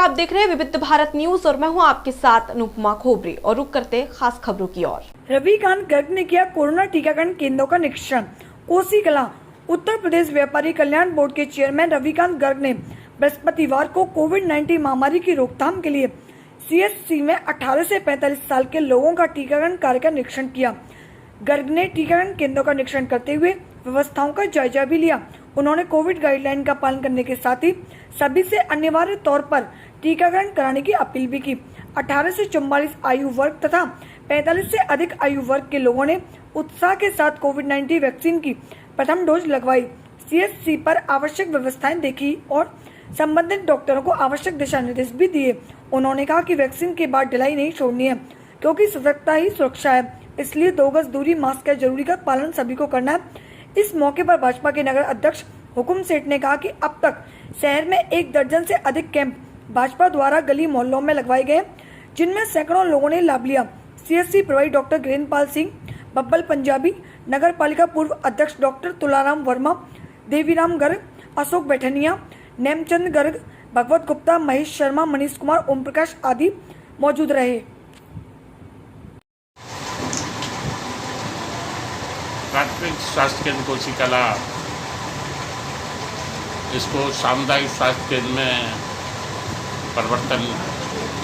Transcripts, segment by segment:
आप देख रहे हैं विविध भारत न्यूज और मैं हूं आपके साथ अनुपमा खोबरे और रुक करते खास खबरों की ओर। रविकांत गर्ग ने किया कोरोना टीकाकरण केंद्रों का निरीक्षण। कोसी कलां उत्तर प्रदेश व्यापारी कल्याण बोर्ड के चेयरमैन रविकांत गर्ग ने बृहस्पतिवार को कोविड-19 महामारी की रोकथाम के लिए सीएचसी में 18 से 45 साल के लोगों का टीकाकरण कार्य का निरीक्षण किया। गर्ग ने टीकाकरण केंद्रों का निरीक्षण करते हुए व्यवस्थाओं का जायजा भी लिया। उन्होंने कोविड गाइडलाइन का पालन करने के साथ ही सभी से अनिवार्य तौर पर टीकाकरण कराने की अपील भी की। 18 से 44 आयु वर्ग तथा 45 से अधिक आयु वर्ग के लोगों ने उत्साह के साथ कोविड-19 वैक्सीन की प्रथम डोज लगवाई। सीएचसी पर आवश्यक व्यवस्थाएं देखी और संबंधित डॉक्टरों को आवश्यक दिशा निर्देश भी दिए। उन्होंने कहा कि वैक्सीन के बाद ढिलाई नहीं छोड़नी है, क्योंकि सतर्कता ही सुरक्षा है, इसलिए 2 गज दूरी, मास्क का जरूरी का पालन सभी को करना है। इस मौके पर भाजपा के नगर अध्यक्ष हुकुम सेठ ने कहा कि अब तक शहर में 1 दर्जन से अधिक कैंप भाजपा द्वारा गली मोहल्लों में लगवाए गए, जिनमें सैकड़ों लोगों ने लाभ लिया। सीएचसी प्रभारी डॉक्टर गिरिंदरपाल सिंह, बब्बल पंजाबी, नगर पालिका पूर्व अध्यक्ष डॉक्टर तुलाराम वर्मा, देवीराम गर्ग, अशोक बैठनिया, नेमचंद गर्ग, भगवत गुप्ता, महेश शर्मा, मनीष कुमार, ओम प्रकाश आदि मौजूद रहे। प्राथमिक स्वास्थ्य केंद्र कोसी कलां इसको सामुदायिक स्वास्थ्य केंद्र में परिवर्तन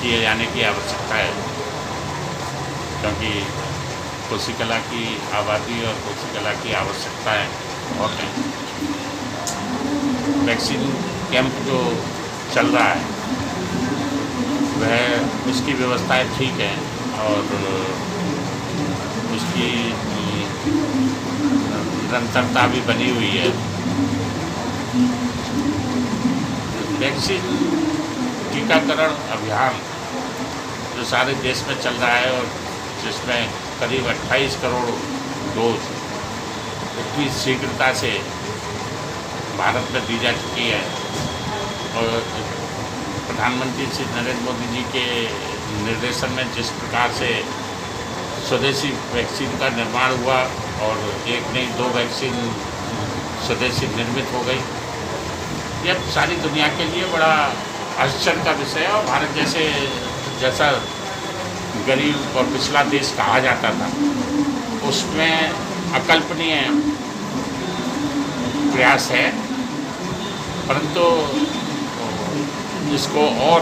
किए जाने की आवश्यकता है, क्योंकि कोसी कलां की आबादी और कोसी कलां की आवश्यकताएं बहुत हैं। वैक्सीन कैंप जो चल रहा है वह उसकी व्यवस्थाएं ठीक हैं और उसकी निरंतरता भी बनी हुई है। वैक्सीन टीकाकरण अभियान जो सारे देश में चल रहा है और जिसमें करीब 28 करोड़ डोज इतनी शीघ्रता से भारत में दी जा चुकी है और प्रधानमंत्री श्री नरेंद्र मोदी जी के निर्देशन में जिस प्रकार से स्वदेशी वैक्सीन का निर्माण हुआ और 1 नहीं 2 वैक्सीन स्वदेशी निर्मित हो गई, यह सारी दुनिया के लिए बड़ा आश्चर्य का विषय है। और भारत जैसा गरीब और पिछड़ा देश कहा जाता था, उसमें अकल्पनीय प्रयास है, परंतु इसको और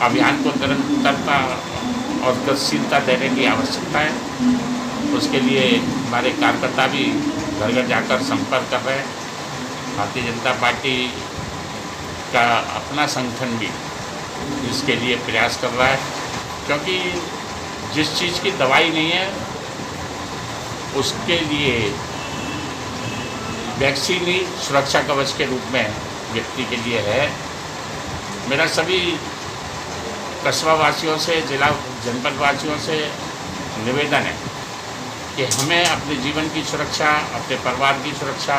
अभियान को निरंतरता और गतिशीलता देने की आवश्यकता है। उसके लिए हमारे कार्यकर्ता भी घर घर जाकर संपर्क कर रहे हैं। भारतीय जनता पार्टी का अपना संगठन भी इसके लिए प्रयास कर रहा है, क्योंकि जिस चीज़ की दवाई नहीं है उसके लिए वैक्सीन ही सुरक्षा कवच के रूप में व्यक्ति के लिए है। मेरा सभी कस्बा वासियों से, जिला जनपद वासियों से निवेदन है कि हमें अपने जीवन की सुरक्षा, अपने परिवार की सुरक्षा,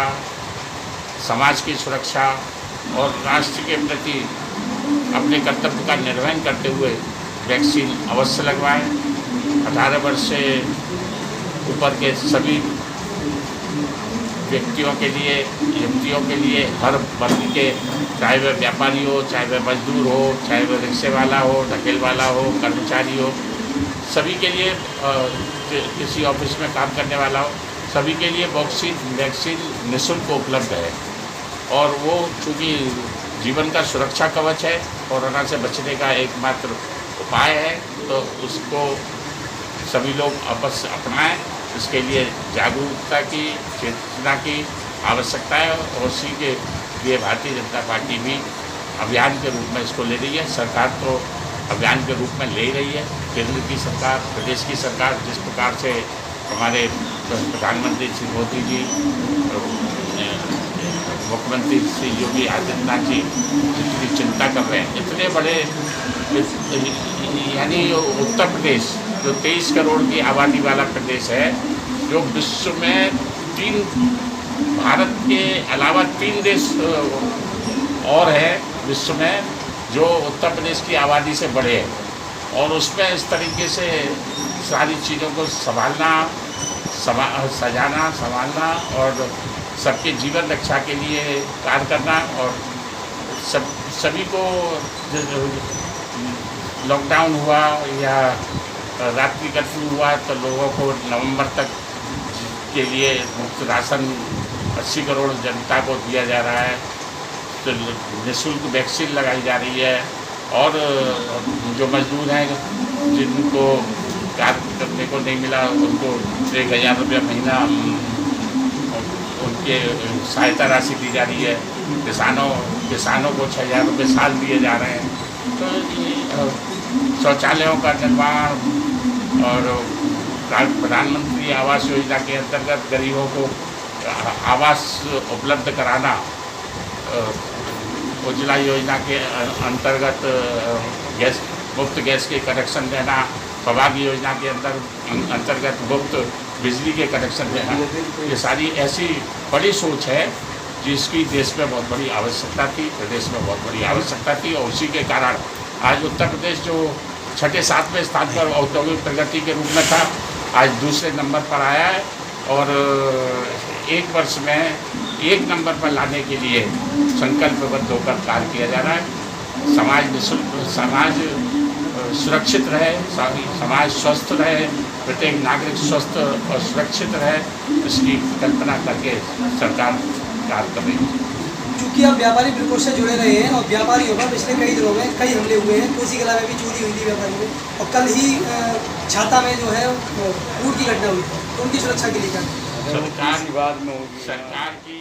समाज की सुरक्षा और राष्ट्र के प्रति अपने कर्तव्य का निर्वहन करते हुए वैक्सीन अवश्य लगवाएं। 18 वर्ष से ऊपर के सभी व्यक्तियों के लिए, युवतियों के लिए, हर वर्ग के, चाहे वह व्यापारी हो, चाहे वह मजदूर हो, चाहे वह रिक्शे वाला हो, ढकेल वाला हो, कर्मचारी हो, सभी के लिए, किसी ऑफिस में काम करने वाला हो, सभी के लिए वैक्सीन निःशुल्क उपलब्ध है। और वो चूँकि जीवन का सुरक्षा कवच है, कोरोना से बचने का एकमात्र उपाय है, तो उसको सभी लोग अवश्य अपनाएं। इसके लिए जागरूकता की, चेतना की आवश्यकता है और उसी के लिए भारतीय जनता पार्टी भी अभियान के रूप में इसको ले रही है। सरकार तो अभियान के रूप में ले रही है। केंद्र की सरकार, प्रदेश की सरकार जिस प्रकार से हमारे प्रधानमंत्री श्री मोदी जी, मुख्यमंत्री श्री योगी आदित्यनाथ जी जितनी चिंता कर रहे हैं, इतने बड़े, यानी उत्तर प्रदेश जो 23 करोड़ की आबादी वाला प्रदेश है, जो विश्व में भारत के अलावा 3 देश और है विश्व में जो उत्तर प्रदेश की आबादी से बड़े हैं, और उसमें इस तरीके से सारी चीज़ों को सजाना, संभालना और सबके जीवन रक्षा के लिए कार्य करना और सभी को लॉकडाउन हुआ या रात्रि कर्फ्यू हुआ तो लोगों को नवंबर तक के लिए मुफ्त राशन 80 करोड़ जनता को दिया जा रहा है। तो निःशुल्क वैक्सीन लगाई जा रही है और जो मजदूर हैं जिनको कार्य करने को नहीं मिला उनको 1000 रुपया महीना उनके सहायता राशि दी जा रही है। किसानों को 6000 रुपये साल दिए जा रहे हैं। तो शौचालयों का निर्माण और प्रधानमंत्री आवास योजना के अंतर्गत गरीबों को आवास उपलब्ध कराना, उज्ज्वला योजना के अंतर्गत मुफ्त गैस के कनेक्शन देना, सौभाग्य योजना के अंतर्गत मुफ्त बिजली के कनेक्शन देना, ये सारी ऐसी बड़ी सोच है जिसकी देश में बहुत बड़ी आवश्यकता थी, प्रदेश में बहुत बड़ी आवश्यकता थी। और उसी के कारण आज उत्तर प्रदेश जो 6-7वें स्थान पर औद्योगिक प्रगति के रूप में था, आज दूसरे नंबर पर आया है। और एक वर्ष में 1 नंबर पर लाने के लिए संकल्पबद्ध होकर कार्य किया जा रहा है। समाज सुरक्षित रहे, समाज स्वस्थ रहे, प्रत्येक नागरिक स्वस्थ और सुरक्षित रहे, इसकी कल्पना करके सरकार कार्य कर रही है। चूँकि आप व्यापारी बिल्कुल से जुड़े रहे हैं और व्यापारियों पर पिछले कई दिनों में कई हमले हुए हैं, कोसी कला में भी चोरी हुई थी व्यापारी में, और कल ही छाता में जो है लूट की घटना हुई, तो उनकी सुरक्षा के लिए क्या सरकार की